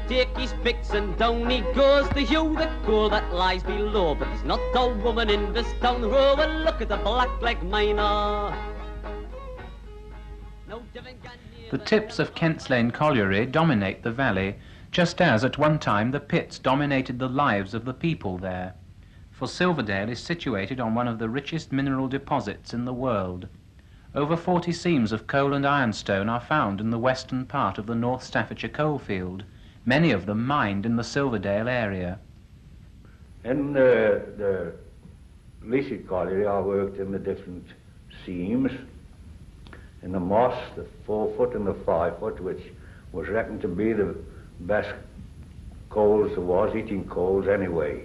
take his picks and down he goes to hew the coal that lies below. But there's not a woman in this town who will look at a black-leg miner. The tips of Kent's Lane Colliery dominate the valley, just as at one time the pits dominated the lives of the people there. For Silverdale is situated on one of the richest mineral deposits in the world. Over 40 seams of coal and ironstone are found in the western part of the North Staffordshire coalfield, many of them mined in the Silverdale area. In the Leasy Colliery I worked in the different seams, in the moss, the 4 foot and the 5 foot, which was reckoned to be the best coals there was, eating coals anyway,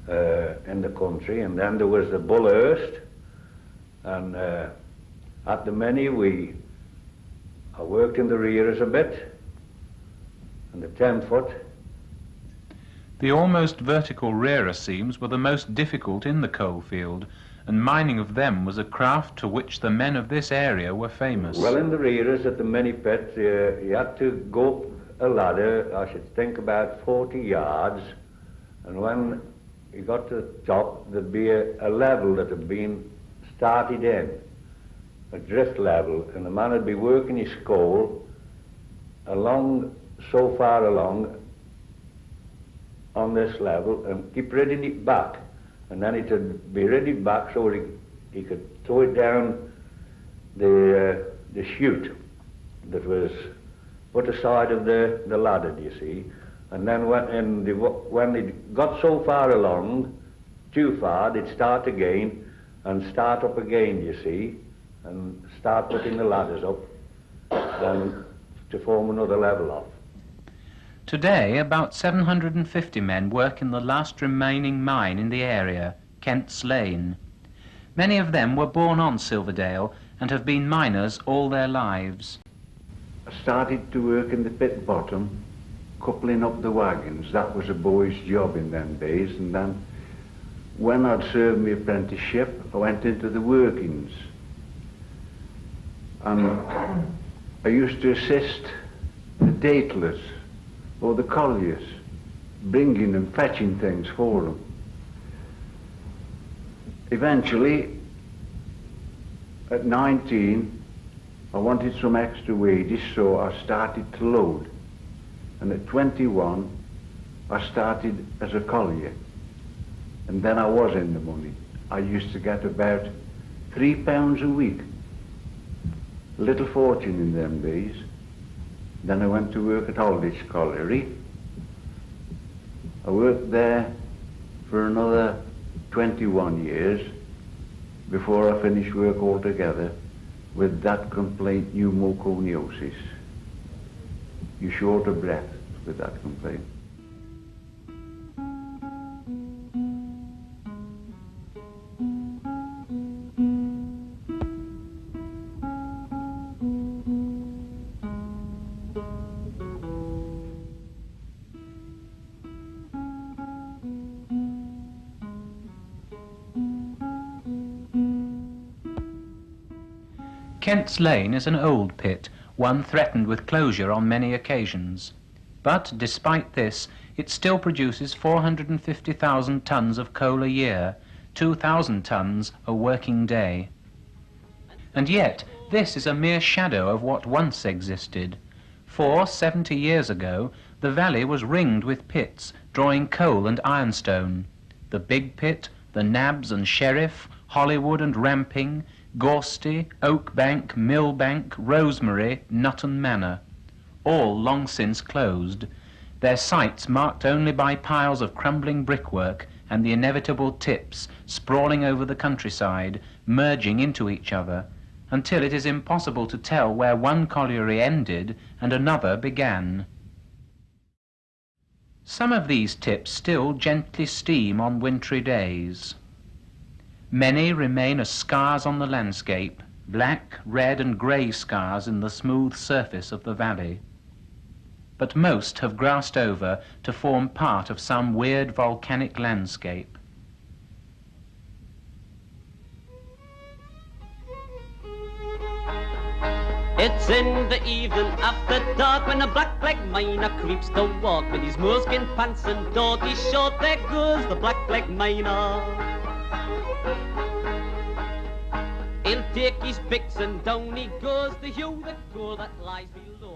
in the country. And then there was the Bullhurst, and at the Many I worked in the rears a bit, and the 10 foot. The almost vertical rearer seams were the most difficult in the coalfield, and mining of them was a craft to which the men of this area were famous. Well, in the rears at the Many pit, you had to go up a ladder, I should think about 40 yards, and when you got to the top, there'd be a level that had been started in, a drift level, and the man would be working his coal along, so far along on this level, and keep reading it back, and then it would be ready back so he could throw it down the chute that was put aside of the ladder, do you see. And then when they got so far along, too far, they'd start again and start up again, you see, and start putting the ladders up and to form another level off. Today, about 750 men work in the last remaining mine in the area, Kent's Lane. Many of them were born on Silverdale and have been miners all their lives. I started to work in the pit bottom, coupling up the wagons. That was a boy's job in them days. And then when I'd served my apprenticeship, I went into the workings. And I used to assist the datelers or the colliers, bringing and fetching things for them. Eventually, at 19, I wanted some extra wages, so I started to load. And at 21, I started as a collier. And then I was in the money. I used to get about £3 a week. A little fortune in them days. Then I went to work at Aldwych Colliery. I worked there for another 21 years before I finished work altogether with that complaint, pneumoconiosis. You're short of breath with that complaint. Kent's Lane is an old pit, one threatened with closure on many occasions. But despite this, it still produces 450,000 tonnes of coal a year, 2,000 tonnes a working day. And yet, this is a mere shadow of what once existed. For 70 years ago, the valley was ringed with pits, drawing coal and ironstone. The Big Pit, the Nabs and Sheriff, Hollywood and Ramping, Gorsty, Oakbank, Millbank, Rosemary, Nutton Manor, all long since closed, their sites marked only by piles of crumbling brickwork and the inevitable tips sprawling over the countryside, merging into each other, until it is impossible to tell where one colliery ended and another began. Some of these tips still gently steam on wintry days. Many remain as scars on the landscape, black, red and grey scars in the smooth surface of the valley. But most have grassed over to form part of some weird volcanic landscape. It's in the evening after dark when a black-leg miner creeps to walk with his moleskin pants and dirty short. There goes the black-leg miner. He'll take his picks and down he goes to hew the coal that lies below.